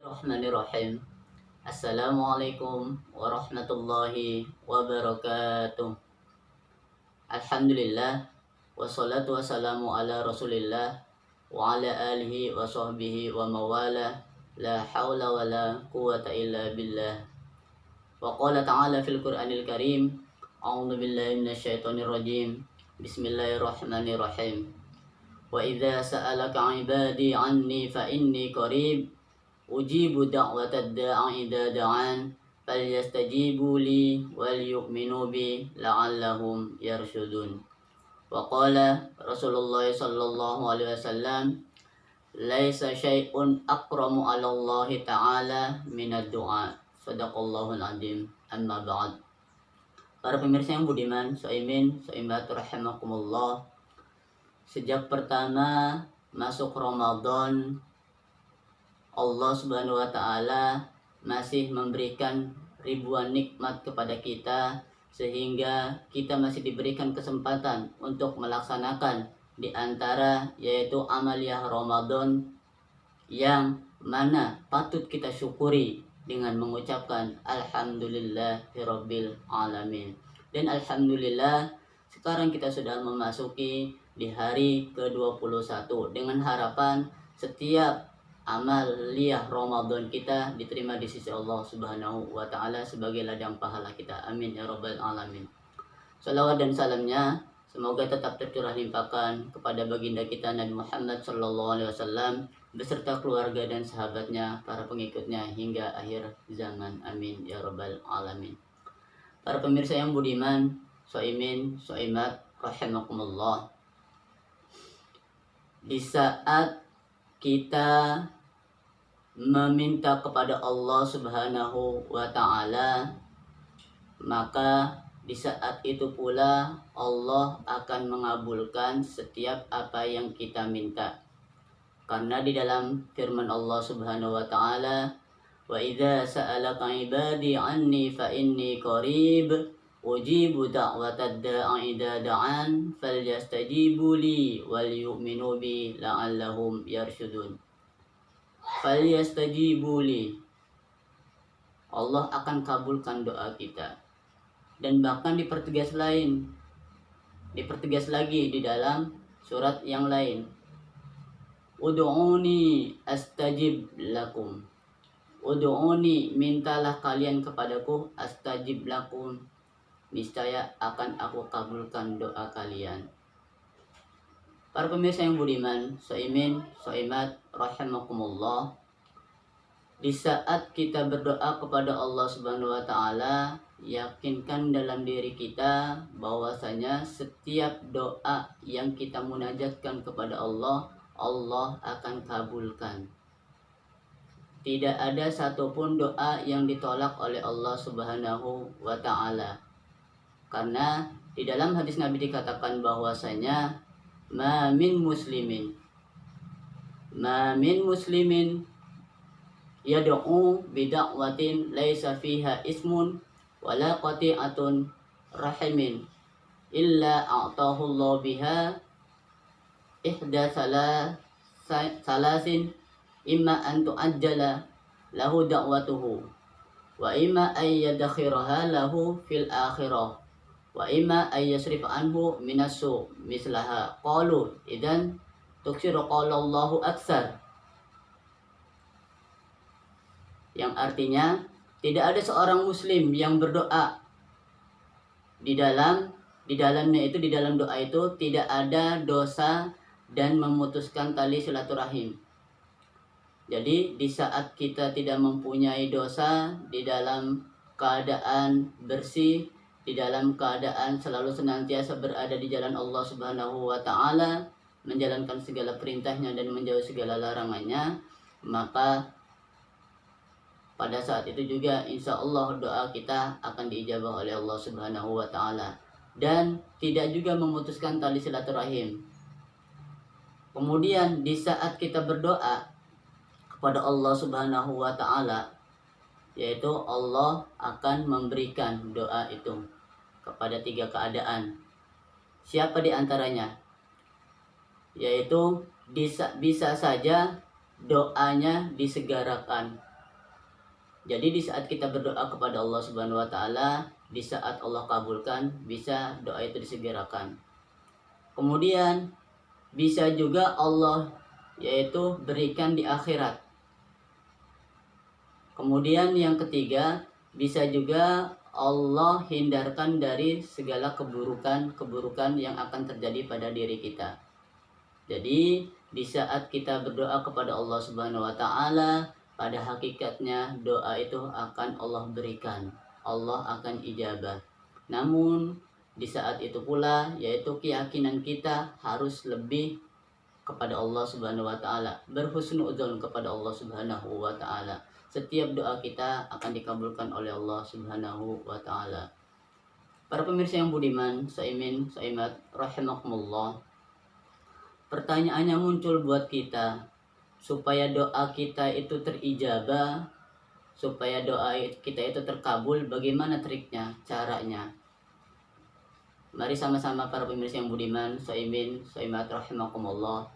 Bismillahirrahmanirrahim. Assalamualaikum warahmatullahi wabarakatuh. Alhamdulillah. Wassalatu wassalamu ala rasulillah wa ala alihi wa sahbihi wa mawala. La hawla wa la quwata illa billah. Wa qala ta'ala fil Qur'anil Karim. A'udzu billahi minasyaitonir rajim. Bismillahirrahmanirrahim. Wa idza sa'alaka 'ibadi 'anni fa inni qarib ujibu da'watad da'i idza da'an falyastajibu li wal yu'minu bi la'allahum yarshudun. Wa qala Rasulullah sallallahu alaihi wasallam laisa syai'un akramu 'ala Allah ta'ala minad du'a. Shadaqallahul azim. Amma ba'd. Para pemirsa yang budiman, soimin, soimat rahimakumullah. Sejak pertama masuk Ramadan, Allah Subhanahu wa Ta'ala masih memberikan ribuan nikmat kepada kita, sehingga kita masih diberikan kesempatan untuk melaksanakan di antara yaitu amaliyah Ramadan yang mana patut kita syukuri dengan mengucapkan alhamdulillahirabbil alamin. Dan alhamdulillah sekarang kita sudah memasuki di hari ke-21 dengan harapan setiap amaliyah Ramadan kita diterima di sisi Allah Subhanahu wa Ta'ala sebagai ladang pahala kita. Amin ya rabbal alamin. Salawat dan salamnya semoga tetap tercurah limpahkan kepada baginda kita Nabi Muhammad sallallahu alaihi wasallam beserta keluarga dan sahabatnya, para pengikutnya hingga akhir zaman. Amin ya rabbal alamin. Para pemirsa yang budiman, soimin, soimat rahimakumullah. Di saat kita meminta kepada Allah Subhanahu wa Ta'ala, maka di saat itu pula Allah akan mengabulkan setiap apa yang kita minta. Karena di dalam firman Allah Subhanahu wa Ta'ala, wa idza sa'alaka ibadi anni fa inni qarib ujibu da'watad da'i idza da'an falyastajibu li wal yu'minu bi la'allahum yarshudun. Falyastajibu li, Allah akan kabulkan doa kita. Dan bahkan dipertegas lagi di dalam surat yang lain, ud'uni astajib lakum. Ud'uni, mintalah kalian kepadaku, astajib lakum, niscaya akan aku kabulkan doa kalian. Para pemirsa yang budiman, soimin, soimat rahimakumullah. Di saat kita berdoa kepada Allah Subhanahu wa Ta'ala, yakinkan dalam diri kita bahwasanya setiap doa yang kita munajatkan kepada Allah, Allah akan kabulkan. Tidak ada satupun doa yang ditolak oleh Allah Subhanahu wa Ta'ala. Karena di dalam hadis Nabi dikatakan bahwasanya ma min muslimin yad'u bida'watin laisa fiha ismun wala qati'atun rahimin illa a'tahu Allah biha ihda salasin, imma an tu'ajjala lahu da'watuhu wa imma ay yadakhiraha lahu fil akhirah wa imma ay yasrif anhu minassu mislaha. Qalu idan tuksiru qala Allahu aksar, yang artinya tidak ada seorang muslim yang berdoa di dalamnya itu, di dalam doa itu tidak ada dosa dan memutuskan tali silaturahim. Jadi di saat kita tidak mempunyai dosa, di dalam keadaan bersih, di dalam keadaan selalu senantiasa berada di jalan Allah Subhanahu wa Ta'ala, menjalankan segala perintahnya dan menjauhi segala larangannya, maka pada saat itu juga insya Allah doa kita akan diijabah oleh Allah Subhanahu wa Ta'ala, dan tidak juga memutuskan tali silaturahim. Kemudian di saat kita berdoa kepada Allah Subhanahu wa Ta'ala, yaitu Allah akan memberikan doa itu kepada 3 keadaan. Siapa di antaranya? Yaitu bisa saja doanya disegarakan Jadi di saat kita berdoa kepada Allah Subhanahu wa taala, di saat Allah kabulkan, bisa doa itu disegerakan. Kemudian bisa juga Allah yaitu berikan di akhirat. Kemudian yang ketiga, bisa juga Allah hindarkan dari segala keburukan-keburukan yang akan terjadi pada diri kita. Jadi di saat kita berdoa kepada Allah Subhanahu wa taala, pada hakikatnya doa itu akan Allah berikan. Allah akan ijabah. Namun di saat itu pula yaitu keyakinan kita harus lebih kepada Allah Subhanahu wa taala, berhusnudzon kepada Allah Subhanahu wa taala. Setiap doa kita akan dikabulkan oleh Allah Subhanahu wa taala. Para pemirsa yang budiman, saimin, saimat rahimakumullah. Pertanyaannya muncul buat kita, supaya doa kita itu terijabah, supaya doa kita itu terkabul, bagaimana triknya, caranya? Mari sama-sama para pemirsa yang budiman, saimin, saimat rahimakumullah.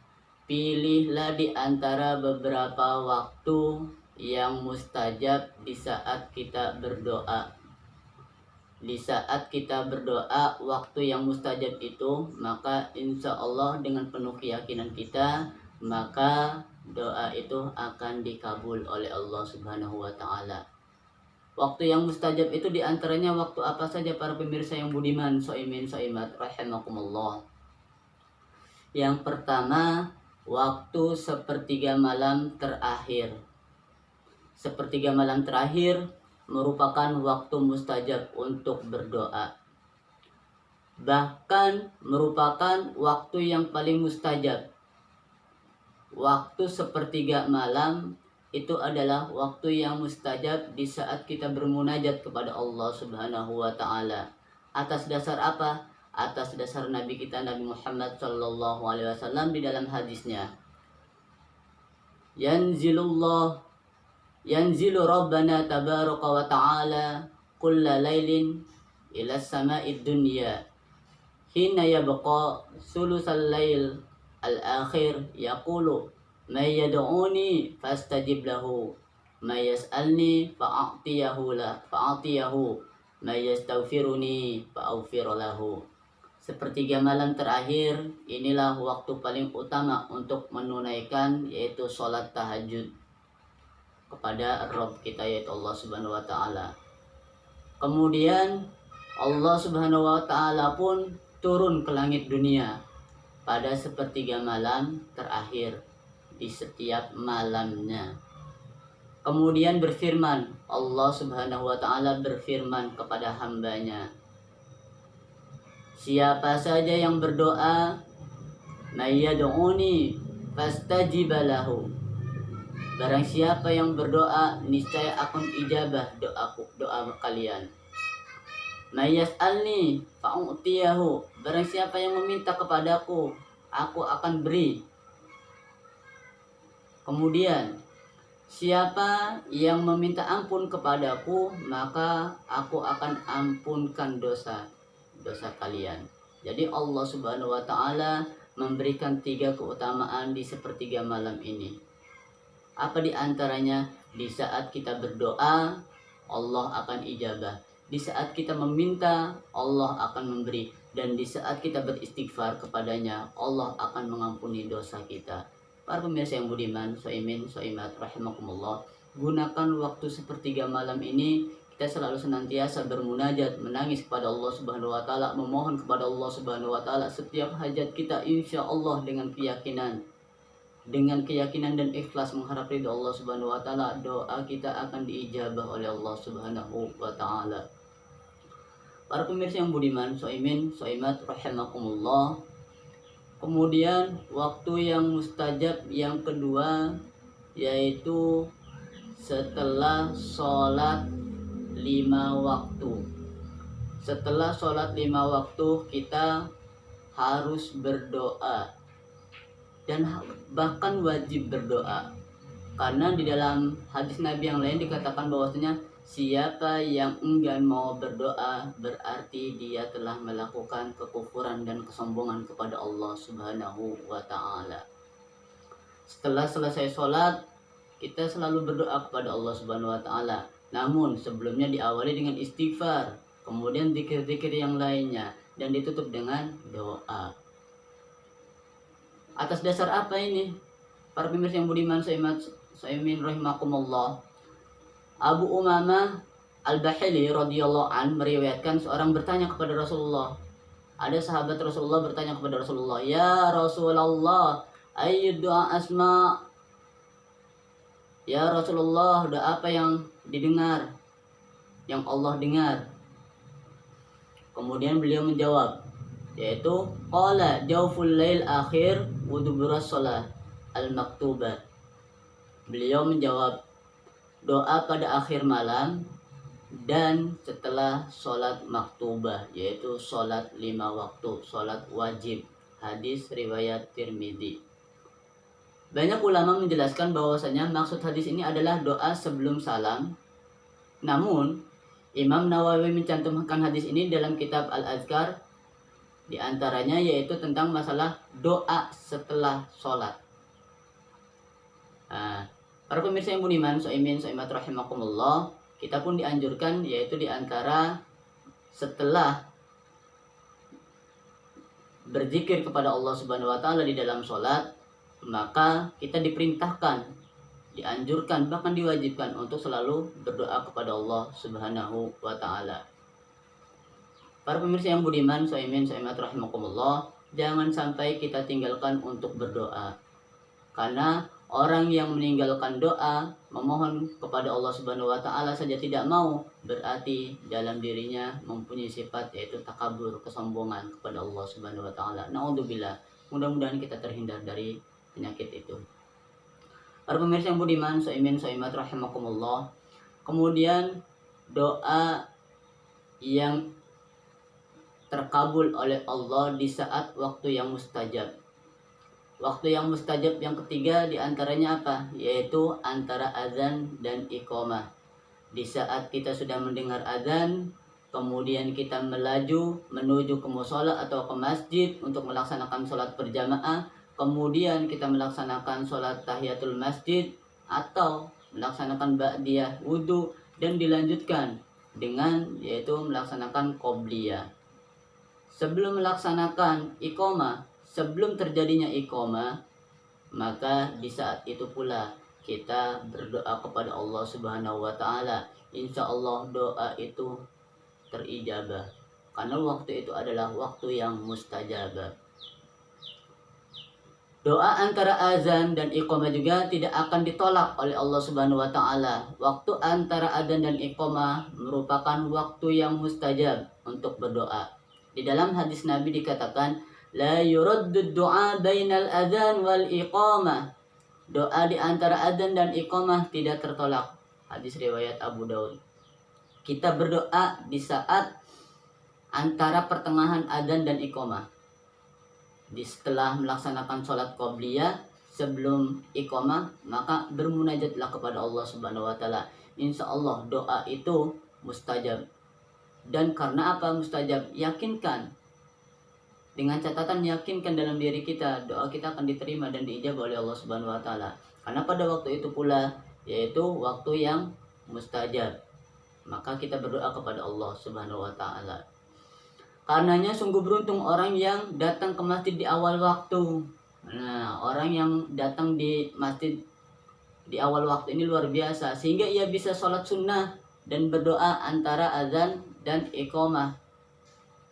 Pilihlah di antara beberapa waktu yang mustajab di saat kita berdoa. Di saat kita berdoa, waktu yang mustajab itu, maka insya Allah dengan penuh keyakinan kita, maka doa itu akan dikabul oleh Allah Subhanahu wa taala. Waktu yang mustajab itu diantaranya waktu apa saja para pemirsa yang budiman, soimin, soimat, rahimakumullah. Yang pertama, waktu sepertiga malam terakhir. Sepertiga malam terakhir merupakan waktu mustajab untuk berdoa. Bahkan merupakan waktu yang paling mustajab. Waktu sepertiga malam itu adalah waktu yang mustajab di saat kita bermunajat kepada Allah Subhanahu wa taala. Atas dasar apa? Atas dasar Nabi kita Nabi Muhammad sallallahu alaihi wasallam di dalam hadisnya. Yanzilu Rabbana tabaraka wa ta'ala kulla laylin ila sama'id dunya hina yabqa sulusal layl al-akhir yaqulu may yad'uni fastajib lahu may yas'alni fa'atiyahu may yastaghfiruni fa'aghfir lahu. Sepertiga malam terakhir inilah waktu paling utama untuk menunaikan yaitu sholat tahajud kepada Rabb kita yaitu Allah Subhanahu wa taala. Kemudian Allah Subhanahu wa taala pun turun ke langit dunia pada sepertiga malam terakhir di setiap malamnya. Kemudian berfirman, Allah Subhanahu wa taala berfirman kepada hambanya, siapa saja yang berdoa, may yad'uni fastajib lahu. Barang siapa yang berdoa, niscaya akan ijabah doa kalian. May yas'alni fa'utiyahu. Barang siapa yang meminta kepadaku, aku akan beri. Kemudian, siapa yang meminta ampun kepadaku, maka aku akan ampunkan dosa kalian. Jadi Allah Subhanahu wa taala memberikan 3 keutamaan di sepertiga malam ini. Apa di antaranya? Di saat kita berdoa, Allah akan ijabah. Di saat kita meminta, Allah akan memberi. Dan di saat kita beristighfar kepadanya, Allah akan mengampuni dosa kita. Para pemirsa yang budiman, soimin, soimat, rahimakumullah, gunakan waktu sepertiga malam ini, kita selalu senantiasa bermunajat, menangis kepada Allah Subhanahu wa taala, memohon kepada Allah Subhanahu wa taala setiap hajat kita, insya Allah dengan keyakinan dan ikhlas mengharap ridha Allah Subhanahu wa taala, doa kita akan diijabah oleh Allah Subhanahu wa taala. Para pemirsa yang budiman, soimin, soimat, rahimakumullah. Kemudian waktu yang mustajab yang kedua yaitu setelah sholat 5 waktu. Setelah sholat 5 waktu kita harus berdoa dan bahkan wajib berdoa, karena di dalam hadis Nabi yang lain dikatakan bahwasanya siapa yang enggan mau berdoa berarti dia telah melakukan kekufuran dan kesombongan kepada Allah Subhanahu wa taala. Setelah selesai sholat, kita selalu berdoa kepada Allah Subhanahu wa taala. Namun sebelumnya diawali dengan istighfar, kemudian zikir-zikir yang lainnya, dan ditutup dengan doa. Atas dasar apa ini? Para pemirsa yang budiman saimin rahimakumullah. Abu Umamah Al-Bahili radhiyallahu an meriwayatkan seorang bertanya kepada Rasulullah. Ada sahabat Rasulullah bertanya kepada Rasulullah, "Ya Rasulullah, ayyu doa asma?" Ya Rasulullah, doa apa yang didengar, yang Allah dengar? Kemudian beliau menjawab, yaitu qala jawful lail akhir wa duburas shalah al-maktubah. Beliau menjawab, doa pada akhir malam dan setelah sholat maktubah, yaitu sholat 5 waktu, sholat wajib. Hadis riwayat Tirmidzi. Banyak ulama menjelaskan bahwasanya maksud hadis ini adalah doa sebelum salam. Namun Imam Nawawi mencantumkan hadis ini dalam kitab Al-Azkar, di antaranya yaitu tentang masalah doa setelah sholat. Para pemirsa yang budiman, soimin soimat rahimakumullah, kita pun dianjurkan yaitu di antara setelah berzikir kepada Allah Subhanahu wa taala di dalam sholat, maka kita diperintahkan, dianjurkan, bahkan diwajibkan untuk selalu berdoa kepada Allah Subhanahu wa taala. Para pemirsa yang budiman, soimin soimat rahimakumullah, jangan sampai kita tinggalkan untuk berdoa. Karena orang yang meninggalkan doa, memohon kepada Allah Subhanahu wa taala saja tidak mau, berarti dalam dirinya mempunyai sifat yaitu takabur, kesombongan kepada Allah Subhanahu wa taala. Naudzubillah. Mudah-mudahan kita terhindar dari penyakit itu. Para pemirsa yang budiman, soimin soimat rahimakumullah. Kemudian doa yang terkabul oleh Allah di saat waktu yang mustajab. Waktu yang mustajab yang ketiga diantaranya apa? Yaitu antara azan dan iqamah. Di saat kita sudah mendengar azan, kemudian kita melaju menuju ke mushola atau ke masjid untuk melaksanakan sholat berjamaah, kemudian kita melaksanakan sholat tahiyatul masjid atau melaksanakan ba'diyah wudu, dan dilanjutkan dengan yaitu melaksanakan qobliyah. Sebelum melaksanakan iqamah, sebelum terjadinya iqamah, maka di saat itu pula kita berdoa kepada Allah Subhanahu wa taala. Insya Allah doa itu terijabah, karena waktu itu adalah waktu yang mustajabah. Doa antara azan dan iqamah juga tidak akan ditolak oleh Allah Subhanahu wa taala. Waktu antara azan dan iqamah merupakan waktu yang mustajab untuk berdoa. Di dalam hadis Nabi dikatakan, la yuraddu du'a bainal adzan wal iqamah. Doa di antara adzan dan iqamah tidak tertolak. Hadis riwayat Abu Daud. Kita berdoa di saat antara pertengahan adzan dan iqamah. Setelah melaksanakan sholat qobliyah sebelum iqamah, maka bermunajatlah kepada Allah Subhanahu wa taala. Insya Allah doa itu mustajab. Dan karena apa mustajab? Yakinkan. Dengan catatan yakinkan dalam diri kita, doa kita akan diterima dan diijabah oleh Allah Subhanahu wa taala. Karena pada waktu itu pula yaitu waktu yang mustajab. Maka kita berdoa kepada Allah Subhanahu wa taala. Karenanya sungguh beruntung orang yang datang ke masjid di awal waktu. Nah, orang yang datang di masjid di awal waktu ini luar biasa, sehingga ia bisa sholat sunnah dan berdoa antara azan dan iqamah.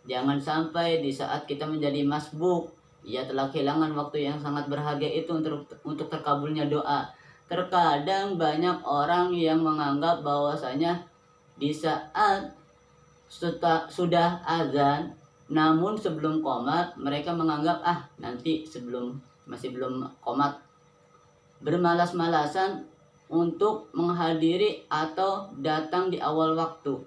Jangan sampai di saat kita menjadi masbuk, ia telah kehilangan waktu yang sangat berharga itu untuk terkabulnya doa. Terkadang banyak orang yang menganggap bahwasanya di saat sudah azan, namun sebelum qomat mereka menganggap nanti masih belum qomat, bermalas-malasan untuk menghadiri atau datang di awal waktu.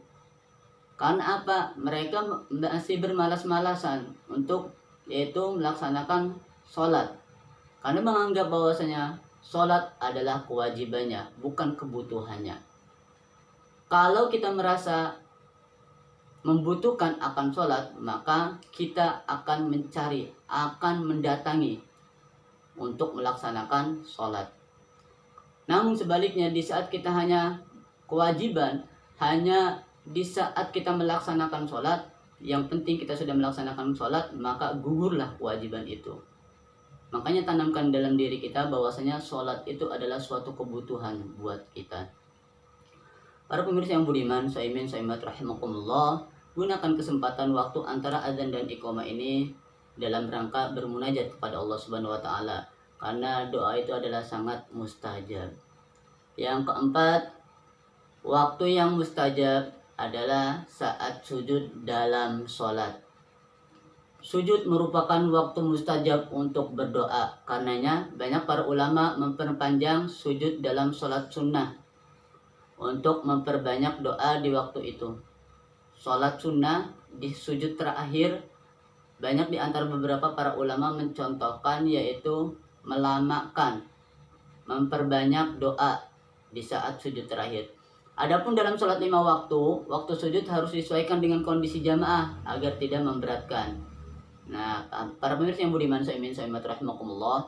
Karena apa? Mereka masih bermalas-malasan untuk yaitu melaksanakan sholat, karena menganggap bahwasanya sholat adalah kewajibannya, bukan kebutuhannya. Kalau kita merasa membutuhkan akan sholat, maka kita akan mencari, akan mendatangi untuk melaksanakan sholat. Namun sebaliknya, di saat kita hanya kewajiban hanya di saat kita melaksanakan sholat. Yang penting kita sudah melaksanakan sholat, maka gugurlah kewajiban itu. Makanya tanamkan dalam diri kita bahwasanya sholat itu adalah suatu kebutuhan buat kita. Para pemirsa yang budiman, saimin saimat rahimakumullah, gunakan kesempatan waktu antara azan dan iqamah ini dalam rangka bermunajat kepada Allah Subhanahu wa taala, karena doa itu adalah sangat mustajab. Yang keempat, waktu yang mustajab adalah saat sujud dalam sholat. Sujud merupakan waktu mustajab untuk berdoa. Karenanya banyak para ulama memperpanjang sujud dalam sholat sunnah untuk memperbanyak doa di waktu itu. Sholat sunnah di sujud terakhir, banyak di antara beberapa para ulama mencontohkan yaitu melamakan, memperbanyak doa di saat sujud terakhir. Adapun dalam sholat 5 waktu sujud harus disesuaikan dengan kondisi jamaah agar tidak memberatkan. Nah, para pemirsa yang budiman, saimin saimat rahimakumullah,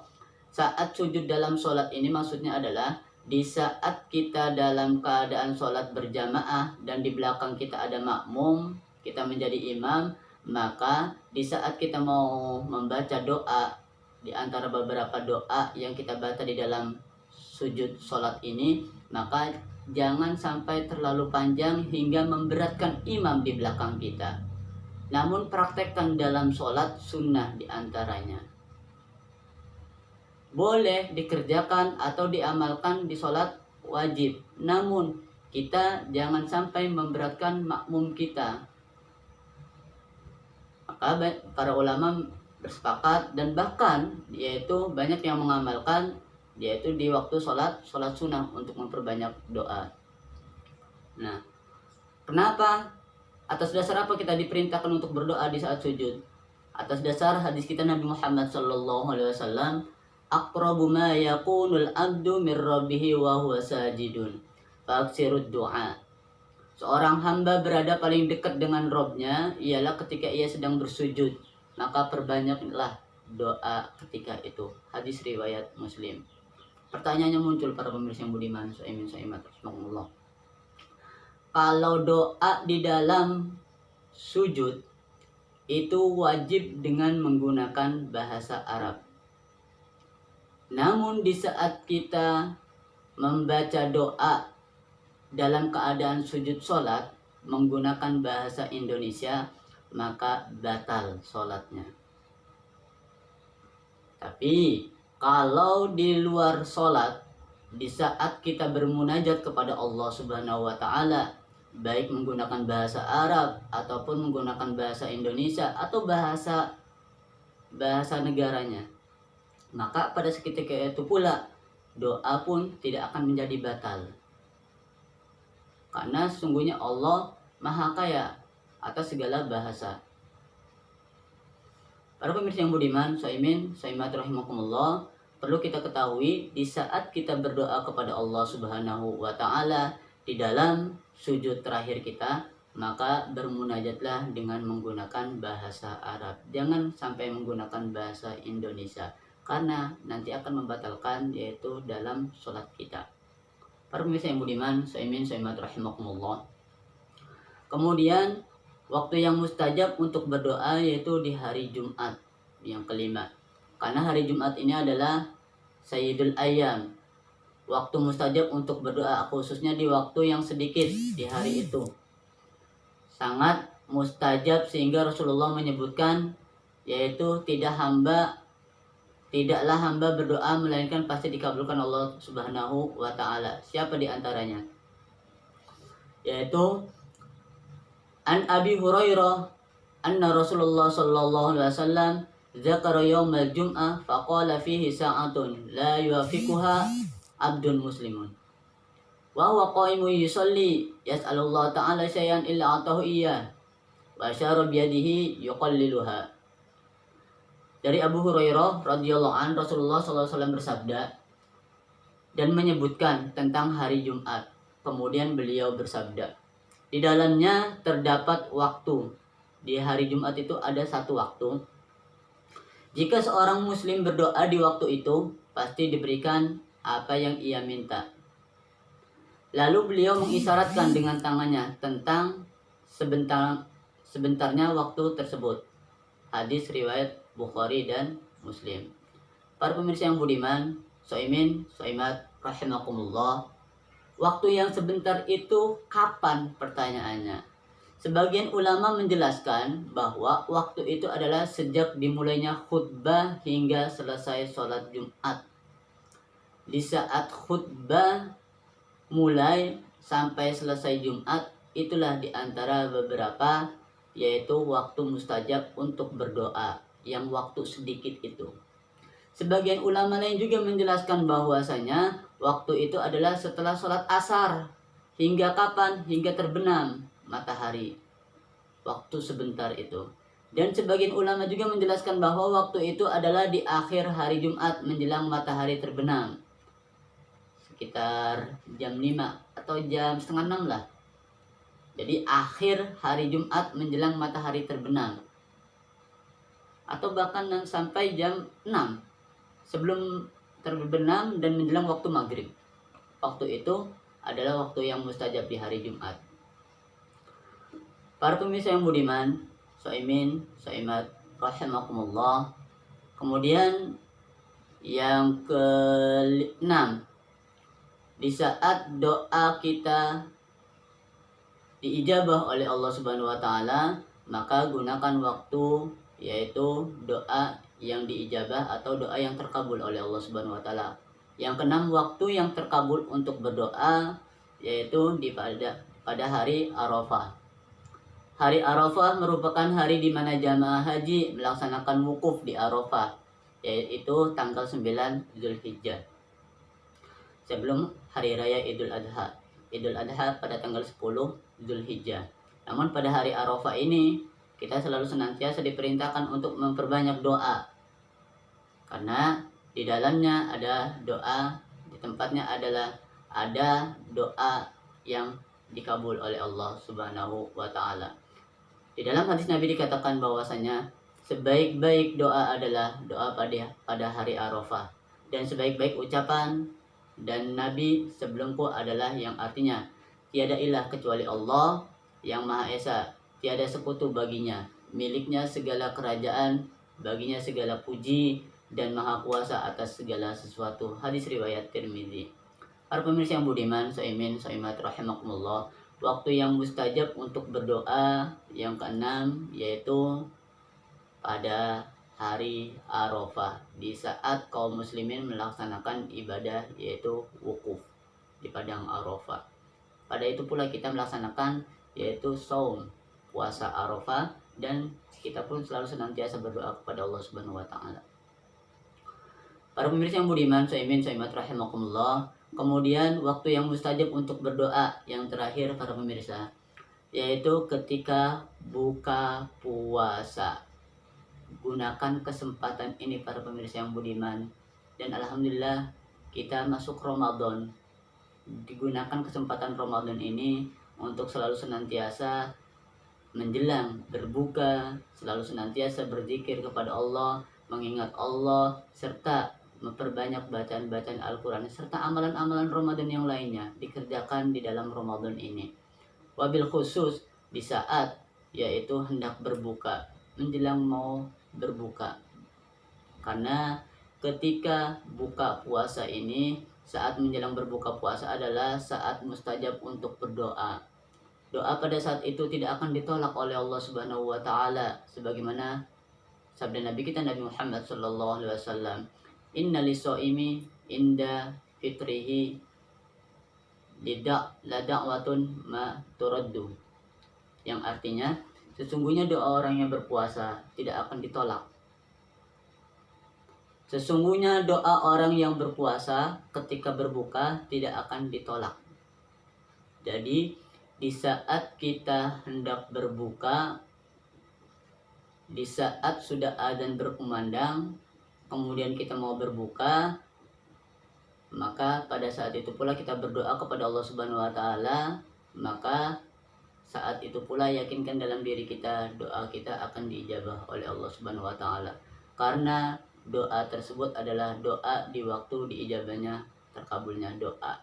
saat sujud dalam sholat ini maksudnya adalah di saat kita dalam keadaan sholat berjamaah dan di belakang kita ada makmum, kita menjadi imam, maka di saat kita mau membaca doa, di antara beberapa doa yang kita baca di dalam sujud sholat ini, maka jangan sampai terlalu panjang hingga memberatkan imam di belakang kita. Namun praktekkan dalam sholat sunnah di antaranya. Boleh dikerjakan atau diamalkan di sholat wajib. Namun kita jangan sampai memberatkan makmum kita. Maka para ulama bersepakat dan bahkan yaitu banyak yang mengamalkan yaitu di waktu sholat sunnah untuk memperbanyak doa. Nah, kenapa? Atas dasar apa kita diperintahkan untuk berdoa di saat sujud? Atas dasar hadis kita Nabi Muhammad SAW, aqrabu ma yakunul abdu min rabbihi wa huwa sajidun fa'aksirud du'a. Seorang hamba berada paling dekat dengan Robnya ialah ketika ia sedang bersujud, maka perbanyaklah doa ketika itu. Hadis riwayat Muslim. Pertanyaannya muncul para pemirsa yang budiman, saimin saimat rahimakumullah. Kalau doa di dalam sujud itu wajib dengan menggunakan bahasa Arab. Namun di saat kita membaca doa dalam keadaan sujud sholat menggunakan bahasa Indonesia, maka batal sholatnya. Tapi kalau di luar sholat, di saat kita bermunajat kepada Allah Subhanahu wa taala, baik menggunakan bahasa Arab ataupun menggunakan bahasa Indonesia atau bahasa negaranya, maka pada seketika itu pula doa pun tidak akan menjadi batal. Karena sesungguhnya Allah Maha Kaya atas segala bahasa. Para pemirsa yang budiman, saimin saimat rahimakumullah, perlu kita ketahui di saat kita berdoa kepada Allah Subhanahu wa taala di dalam sujud terakhir kita, maka bermunajatlah dengan menggunakan bahasa Arab. Jangan sampai menggunakan bahasa Indonesia karena nanti akan membatalkan yaitu dalam sholat kita. Para pemirsa yang budiman, saimin saimat rahimakumullah. Kemudian waktu yang mustajab untuk berdoa yaitu di hari Jumat yang kelima. Karena hari Jumat ini adalah Sayyidul Ayyam, waktu mustajab untuk berdoa, khususnya di waktu yang sedikit di hari itu. Sangat mustajab sehingga Rasulullah menyebutkan yaitu tidaklah hamba berdoa melainkan pasti dikabulkan Allah Subhanahu wa taala. Siapa di antaranya? Yaitu An Abi Hurairah anna Rasulullah sallallahu alaihi wasallam dzakara yaumal jum'ah faqala fihi sa'atun la yuwafiquha abdun muslimun wa huwa qa'imun yusalli yas'alullah ta'ala syai'an illa atahu iyyah wa asyara bi yadihi yuqalliluha. Dari Abu Hurairah radhiyallahu an, Rasulullah sallallahu alaihi wasallam bersabda dan menyebutkan tentang hari Jumat. Kemudian beliau bersabda, di dalamnya terdapat waktu. Di hari Jumat itu ada satu waktu. Jika seorang muslim berdoa di waktu itu, pasti diberikan apa yang ia minta. Lalu beliau mengisyaratkan dengan tangannya tentang sebentarnya waktu tersebut. Hadis riwayat Bukhari dan Muslim. Para pemirsa yang budiman, soimin, soimat, rahimakumullah. Waktu yang sebentar itu kapan, pertanyaannya? Sebagian ulama menjelaskan bahwa waktu itu adalah sejak dimulainya khutbah hingga selesai sholat Jumat. Di saat khutbah mulai sampai selesai Jumat, itulah diantara beberapa, yaitu waktu mustajab untuk berdoa, yang waktu sedikit itu. Sebagian ulama lain juga menjelaskan bahwasanya waktu itu adalah setelah sholat asar. Hingga kapan? Hingga terbenam matahari. Waktu sebentar itu. Dan sebagian ulama juga menjelaskan bahwa waktu itu adalah di akhir hari Jumat menjelang matahari terbenam. Sekitar jam 5 atau jam setengah 6 lah. Jadi akhir hari Jumat menjelang matahari terbenam. Atau bahkan sampai jam 6. Sebelum terbenam dan menjelang waktu maghrib. Waktu itu adalah waktu yang mustajab di hari Jumat. Para pemirsa yang budiman, soimin, soimat, rahimakumullah. Kemudian yang ke-6, di saat doa kita diijabah oleh Allah Subhanahu wa taala, maka gunakan waktu, yaitu doa yang diijabah atau doa yang terkabul oleh Allah Subhanahu wa taala. Yang ke-6, waktu yang terkabul untuk berdoa, yaitu pada hari Arafah. Hari Arafah merupakan hari di mana jamaah haji melaksanakan wukuf di Arafah, yaitu tanggal 9 Zulhijjah. Sebelum hari raya Idul Adha. Idul Adha pada tanggal 10 Zulhijjah. Namun pada hari Arafah ini kita selalu senantiasa diperintahkan untuk memperbanyak doa. Karena di dalamnya ada doa, di tempatnya ada doa yang dikabul oleh Allah Subhanahu wa taala. Di dalam hadis Nabi dikatakan bahwasanya sebaik-baik doa adalah doa pada hari Arafah, dan sebaik-baik ucapan dan Nabi sebelumku adalah yang artinya tiada ilah kecuali Allah yang Maha Esa, tiada sekutu baginya, miliknya segala kerajaan, baginya segala puji, dan Maha Kuasa atas segala sesuatu. Hadis riwayat Tirmidzi. Para pemirsa yang budiman, soimin, soimat, rahimakumullah. Waktu yang mustajab untuk berdoa yang ke-6, yaitu pada hari Arafah, di saat kaum muslimin melaksanakan ibadah yaitu wukuf di padang Arafah. Pada itu pula kita melaksanakan yaitu saum, puasa Arafah, dan kita pun selalu senantiasa berdoa kepada Allah Subhanahu wa taala. Para pemirsa yang budiman, soimin, soimat, rahimakumullah. Kemudian waktu yang mustajab untuk berdoa yang terakhir para pemirsa, yaitu ketika buka puasa. Gunakan kesempatan ini para pemirsa yang budiman. Dan alhamdulillah kita masuk Ramadan. Digunakan kesempatan Ramadan ini untuk selalu senantiasa menjelang berbuka, selalu senantiasa berzikir kepada Allah, mengingat Allah, serta memperbanyak bacaan-bacaan Al-Quran, serta amalan-amalan Ramadan yang lainnya dikerjakan di dalam Ramadan ini. Wabil khusus di saat yaitu hendak berbuka, menjelang mau berbuka. Karena ketika buka puasa ini, saat menjelang berbuka puasa adalah saat mustajab untuk berdoa. Doa pada saat itu tidak akan ditolak oleh Allah Subhanahu wa taala, sebagaimana sabda Nabi kita Nabi Muhammad sallallahu alaihi wasallam, "Inna lis-shaimi inda fitrihi la da'watun ma turaddu." Yang artinya, sesungguhnya doa orang yang berpuasa tidak akan ditolak. Sesungguhnya doa orang yang berpuasa ketika berbuka tidak akan ditolak. Jadi, di saat kita hendak berbuka, di saat sudah adzan berkumandang, kemudian kita mau berbuka, maka pada saat itu pula kita berdoa kepada Allah Subhanahu wa taala, maka saat itu pula yakinkan dalam diri kita doa kita akan diijabah oleh Allah Subhanahu wa taala. Karena doa tersebut adalah doa di waktu diijabahnya terkabulnya doa.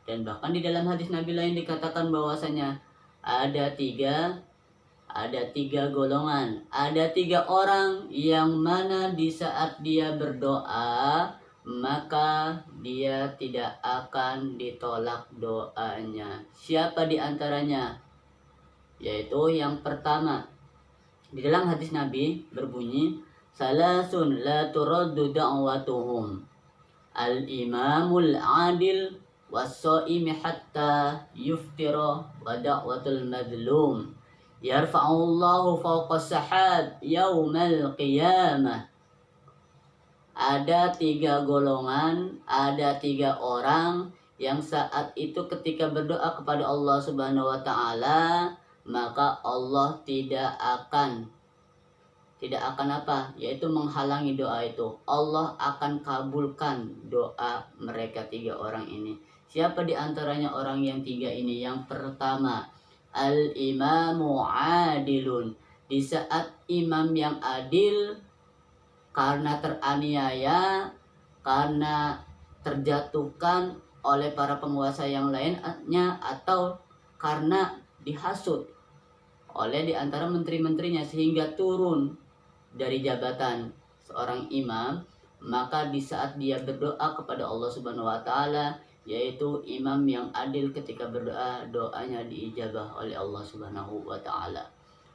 Dan bahkan di dalam hadis Nabi lain dikatakan bahwasanya ada tiga golongan, ada tiga orang yang mana di saat dia berdoa maka dia tidak akan ditolak doanya. Siapa di antaranya? Yaitu yang pertama, di dalam hadis Nabi berbunyi, salasun la turaddu da'watuhum, al-imamul adil was-shaimi hatta yuftira wa da'watul madlum yarfa'ullahu fawqa sahab yaumal qiyamah. Ada tiga golongan, ada tiga orang yang saat itu ketika berdoa kepada Allah Subhanahu wa taala, maka Allah tidak akan apa? Yaitu menghalangi doa itu. Allah akan kabulkan doa mereka tiga orang ini. Siapa di antaranya orang yang tiga ini? Yang pertama, al-imamu adilun. Di saat imam yang adil karena teraniaya, karena terjatuhkan oleh para penguasa yang lainnya, atau karena dihasut oleh di antara menteri-menterinya sehingga turun dari jabatan seorang imam, maka di saat dia berdoa kepada Allah Subhanahu wa taala, yaitu imam yang adil ketika berdoa, doanya diijabah oleh Allah Subhanahu wa taala.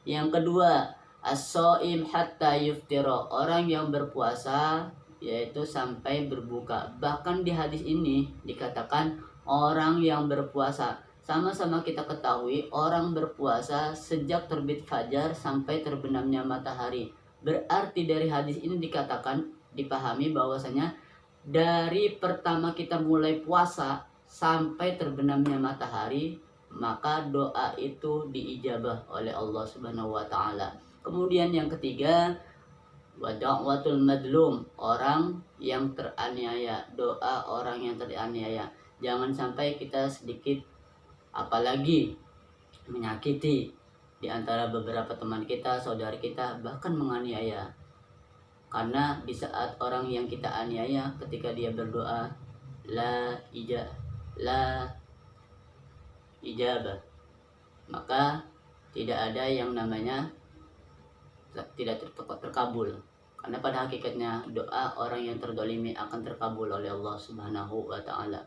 Yang kedua, as-shaim hatta yuftira, orang yang berpuasa yaitu sampai berbuka. Bahkan di hadis ini dikatakan orang yang berpuasa. Sama-sama kita ketahui orang berpuasa sejak terbit fajar sampai terbenamnya matahari. Berarti dari hadis ini dikatakan, dipahami bahwasanya dari pertama kita mulai puasa sampai terbenamnya matahari, maka doa itu diijabah oleh Allah Subhanahu wa taala. Kemudian yang ketiga, wa da'watul madlum, orang yang teraniaya, doa orang yang teraniaya. Jangan sampai kita sedikit apalagi menyakiti di antara beberapa teman kita, saudara kita, bahkan menganiaya. Karena di saat orang yang kita aniaya ketika dia berdoa la ijabah, maka tidak ada yang namanya tidak terkabul. Karena pada hakikatnya doa orang yang terdolimi akan terkabul oleh Allah Subhanahu wa taala.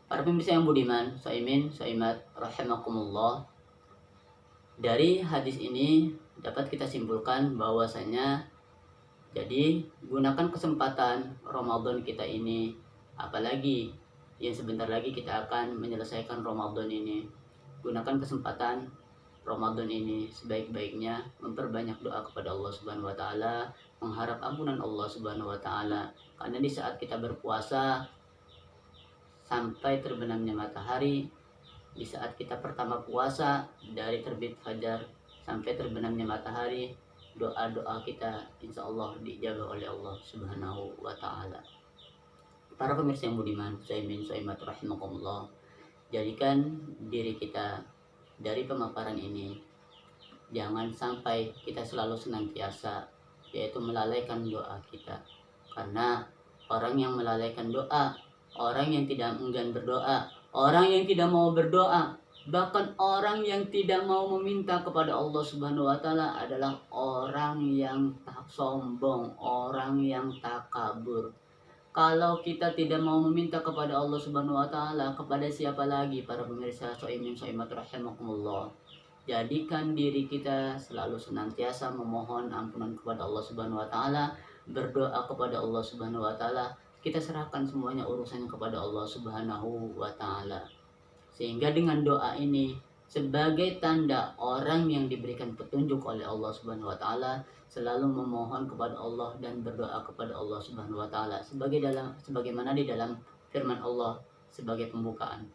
Para pemirsa yang budiman, saimin, saimat rahimakumullah, dari hadis ini dapat kita simpulkan bahwasanya jadi gunakan kesempatan Ramadan kita ini, apalagi yang sebentar lagi kita akan menyelesaikan Ramadan ini. Gunakan kesempatan Ramadan ini sebaik-baiknya, memperbanyak doa kepada Allah Subhanahu wa taala, mengharap ampunan Allah Subhanahu wa taala. Karena di saat kita berpuasa sampai terbenamnya matahari, di saat kita pertama puasa dari terbit fajar sampai terbenamnya matahari, doa-doa kita insya Allah dijabah oleh Allah Subhanahu wa taala. Para pemirsa yang budiman, saimin saimat rahimakumullah, jadikan diri kita dari pemaparan ini, jangan sampai kita selalu senantiasa yaitu melalaikan doa kita. Karena orang yang melalaikan doa, orang yang tidak enggan berdoa, orang yang tidak mau berdoa, bahkan orang yang tidak mau meminta kepada Allah Subhanahu wa taala adalah orang yang tak sombong, orang yang takabur. Kalau kita tidak mau meminta kepada Allah Subhanahu wa taala, kepada siapa lagi para pemirsa saimin saimat rahimakumullah? Jadikan diri kita selalu senantiasa memohon ampunan kepada Allah Subhanahu wa taala, berdoa kepada Allah Subhanahu wa taala. Kita serahkan semuanya urusannya kepada Allah Subhanahu wa taala. Sehingga dengan doa ini sebagai tanda orang yang diberikan petunjuk oleh Allah Subhanahu wa taala, selalu memohon kepada Allah dan berdoa kepada Allah Subhanahu wa taala sebagaimana di dalam firman Allah sebagai pembukaan.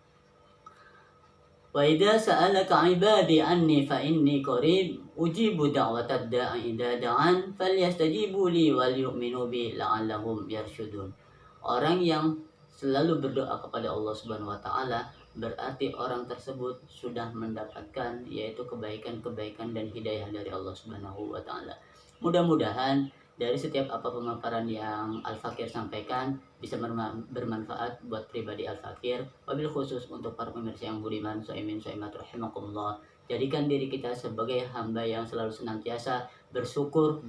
Wa idza sa'alaka 'ibadi anni fa inni qarib ujibu da'watad da'i idza da'an falyastajibu li wal yu'minu bi la'allahum yarshudun. Orang yang selalu berdoa kepada Allah Subhanahu wa taala berarti orang tersebut sudah mendapatkan yaitu kebaikan-kebaikan dan hidayah dari Allah Subhanahu wa taala. Mudah-mudahan dari setiap apa pemaparan yang Al-Fakir sampaikan bisa bermanfaat buat pribadi Al-Fakir, wabil khusus untuk para pemirsa yang budiman, soimin, soimat, rahimakumullah. Jadikan diri kita sebagai hamba yang selalu senantiasa bersyukur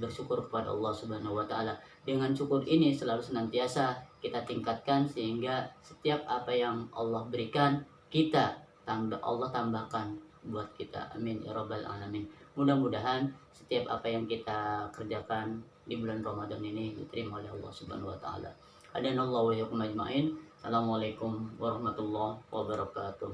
kepada Allah Subhanahu wa taala. Dengan syukur ini selalu senantiasa kita tingkatkan sehingga setiap apa yang Allah berikan Allah tambahkan buat kita. Amin ya rabbal alamin. Mudah-mudahan setiap apa yang kita kerjakan di bulan Ramadan ini diterima oleh Allah Subhanahu wa taala. Adanallahu wa iyyakum ajmain. Assalamualaikum warahmatullahi wabarakatuh.